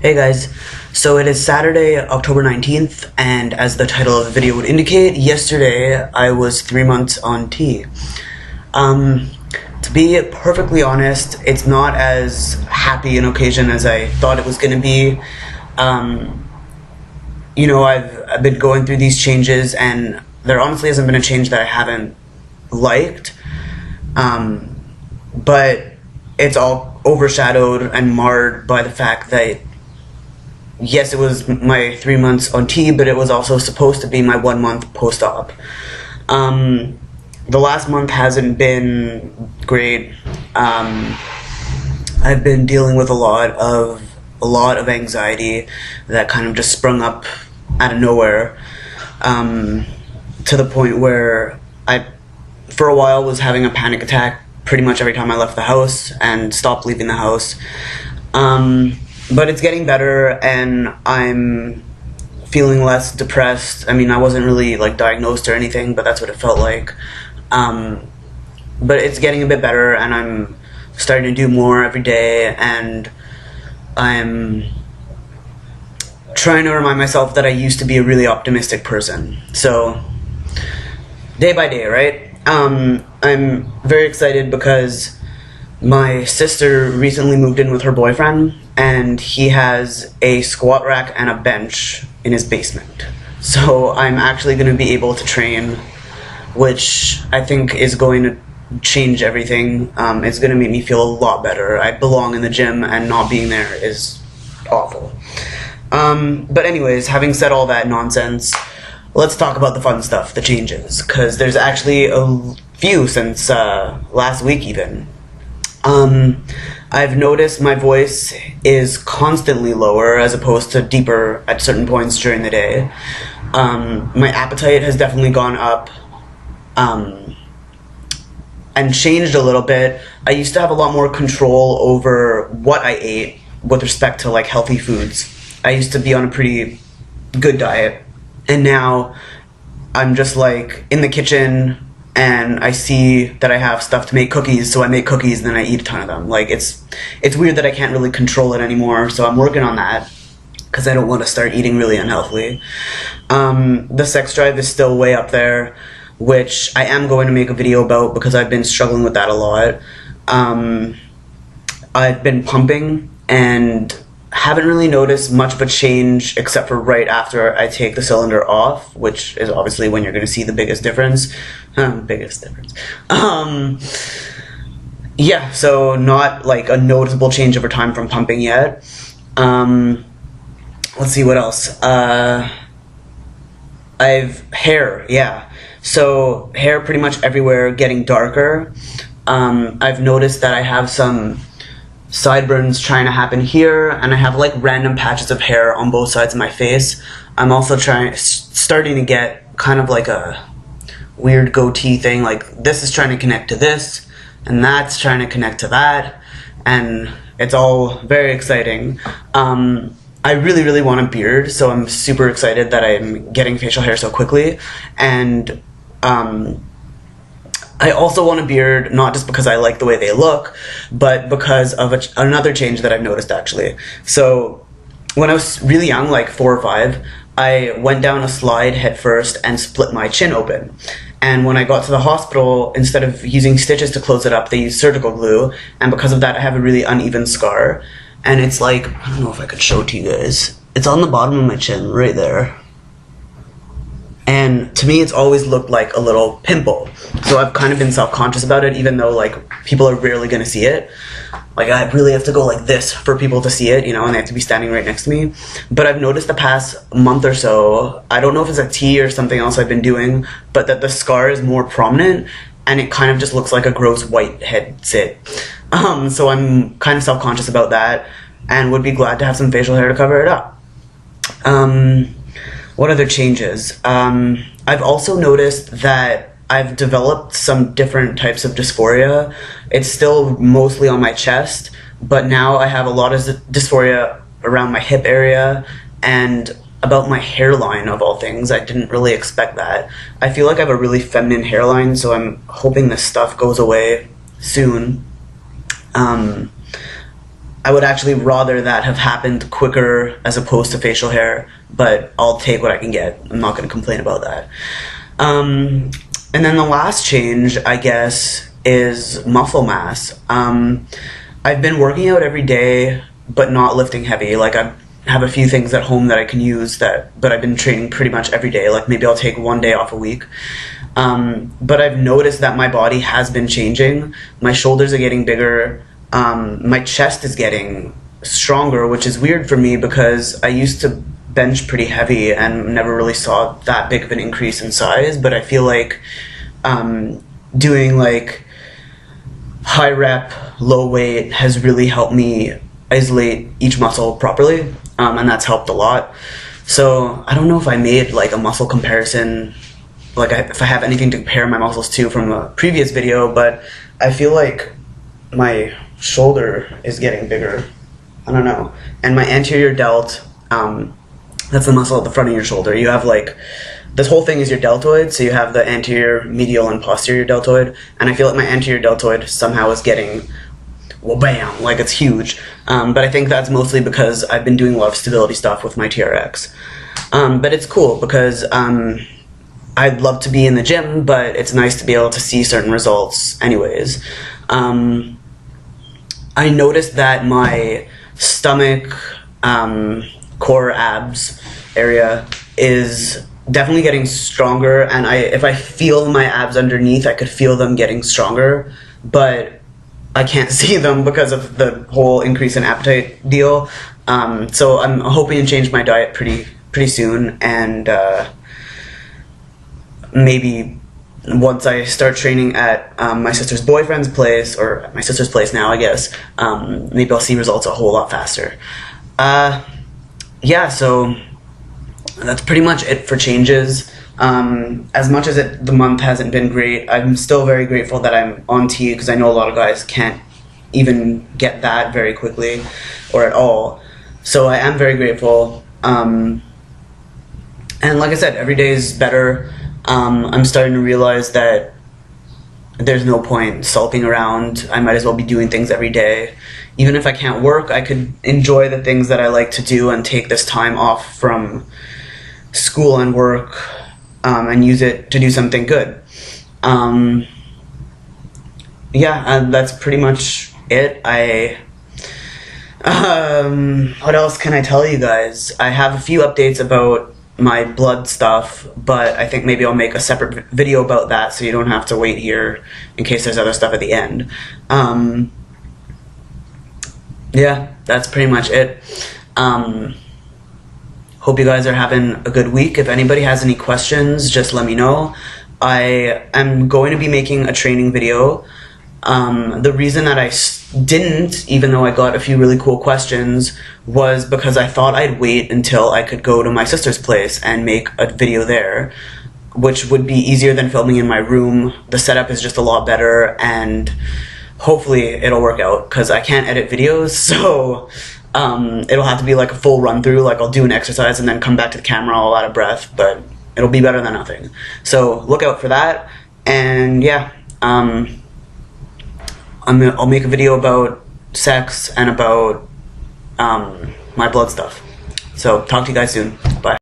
Hey guys, so it is Saturday, October 19th, and as the title of the video would indicate, yesterday I was 3 months on T. Um, to be perfectly honest, it's not as happy an occasion as I thought it was going to be. Um, I've been going through these changes, and there honestly hasn't been a change that I haven't liked, but it's all overshadowed and marred by the fact that yes, it was my 3 months on T, but it was also supposed to be my 1 month post-op. The last month hasn't been great. I've been dealing with a lot of anxiety that kind of just sprung up out of nowhere, to the point where I, for a while, was having a panic attack pretty much every time I left the house and stopped leaving the house. But it's getting better, and I'm feeling less depressed. I mean, I wasn't really diagnosed or anything, but that's what it felt like. But it's getting a bit better, and I'm starting to do more every day, and I'm trying to remind myself that I used to be a really optimistic person. So, day by day, right? I'm very excited because my sister recently moved in with her boyfriend, and he has a squat rack and a bench in his basement. So I'm actually going to be able to train, which I think is going to change everything. It's going to make me feel a lot better. I belong in the gym, and not being there is awful. But anyways, having said all that nonsense, let's talk about the fun stuff, the changes, because there's actually a few since last week even. I've noticed my voice is constantly lower as opposed to deeper at certain points during the day. My appetite has definitely gone up, and changed a little bit. I used to have a lot more control over what I ate with respect to healthy foods. I used to be on a pretty good diet, and now I'm just in the kitchen, and I see that I have stuff to make cookies, so I make cookies, and then I eat a ton of them. It's weird that I can't really control it anymore, so I'm working on that, because I don't want to start eating really unhealthily. The sex drive is still way up there, which I am going to make a video about, because I've been struggling with that a lot. I've been pumping, and haven't really noticed much of a change except for right after I take the cylinder off, which is obviously when you're going to see the biggest difference. Yeah, so not a noticeable change over time from pumping yet. Let's see what else. I've hair, yeah. So hair pretty much everywhere getting darker. I've noticed that I have some sideburns trying to happen here, and I have random patches of hair on both sides of my face. I'm also starting to get kind of a weird goatee thing. This is trying to connect to this, and that's trying to connect to that, and it's all very exciting. I really, really want a beard, so I'm super excited that I'm getting facial hair so quickly, and I also want a beard, not just because I like the way they look, but because of another change that I've noticed, actually. So, when I was really young, 4 or 5, I went down a slide head first and split my chin open. And when I got to the hospital, instead of using stitches to close it up, they used surgical glue, and because of that, I have a really uneven scar. And it's I don't know if I could show it to you guys. It's on the bottom of my chin, right there. And to me, it's always looked like a little pimple. So I've kind of been self-conscious about it, even though, people are rarely going to see it. I really have to go like this for people to see it, and they have to be standing right next to me. But I've noticed the past month or so, I don't know if it's a tea or something else I've been doing, but that the scar is more prominent, and it kind of just looks like a gross white head zit. So I'm kind of self-conscious about that, and would be glad to have some facial hair to cover it up. What other changes? I've also noticed that I've developed some different types of dysphoria. It's still mostly on my chest, but now I have a lot of dysphoria around my hip area and about my hairline, of all things. I didn't really expect that. I feel like I have a really feminine hairline, so I'm hoping this stuff goes away soon. I would actually rather that have happened quicker as opposed to facial hair, but I'll take what I can get. I'm not going to complain about that. And then the last change, I guess, is muscle mass. I've been working out every day, but not lifting heavy. Like, I have a few things at home that I can use, but I've been training pretty much every day. Like, maybe I'll take one day off a week. But I've noticed that my body has been changing. My shoulders are getting bigger. My chest is getting stronger, which is weird for me because I used to bench pretty heavy and never really saw that big of an increase in size. But I feel like doing like high rep, low weight has really helped me isolate each muscle properly, and that's helped a lot. So I don't know if I made like a muscle comparison, like if I have anything to compare my muscles to from a previous video, but I feel like my shoulder is getting bigger. I don't know. And my anterior delt, that's the muscle at the front of your shoulder. You have like, this whole thing is your deltoid, so you have the anterior, medial, and posterior deltoid, and I feel like my anterior deltoid somehow is getting, well, bam, like it's huge. But I think that's mostly because I've been doing a lot of stability stuff with my TRX. But it's cool because I'd love to be in the gym, but it's nice to be able to see certain results anyways. I noticed that my stomach, core abs area is definitely getting stronger, and if I feel my abs underneath, I could feel them getting stronger, but I can't see them because of the whole increase in appetite deal. So I'm hoping to change my diet pretty soon, and maybe once I start training at my sister's boyfriend's place, or at my sister's place now, I guess, maybe I'll see results a whole lot faster. Yeah, so that's pretty much it for changes. As much as the month hasn't been great, I'm still very grateful that I'm on T, because I know a lot of guys can't even get that very quickly or at all. So I am very grateful. And like I said, every day is better. I'm starting to realize that there's no point sulking around. I might as well be doing things every day. Even if I can't work, I could enjoy the things that I like to do and take this time off from school and work, and use it to do something good. Yeah, that's pretty much it. What else can I tell you guys? I have a few updates about my blood stuff, but I think maybe I'll make a separate video about that so you don't have to wait here in case there's other stuff at the end. Yeah, that's pretty much it. Hope you guys are having a good week. If anybody has any questions, just let me know. I am going to be making a training video. The reason that I didn't, even though I got a few really cool questions, was because I thought I'd wait until I could go to my sister's place and make a video there, which would be easier than filming in my room. The setup is just a lot better, and hopefully it'll work out, because I can't edit videos, so it'll have to be like a full run through. Like, I'll do an exercise and then come back to the camera all out of breath, but it'll be better than nothing. So look out for that. And yeah, I'll make a video about sex and about my blood stuff. So talk to you guys soon. Bye.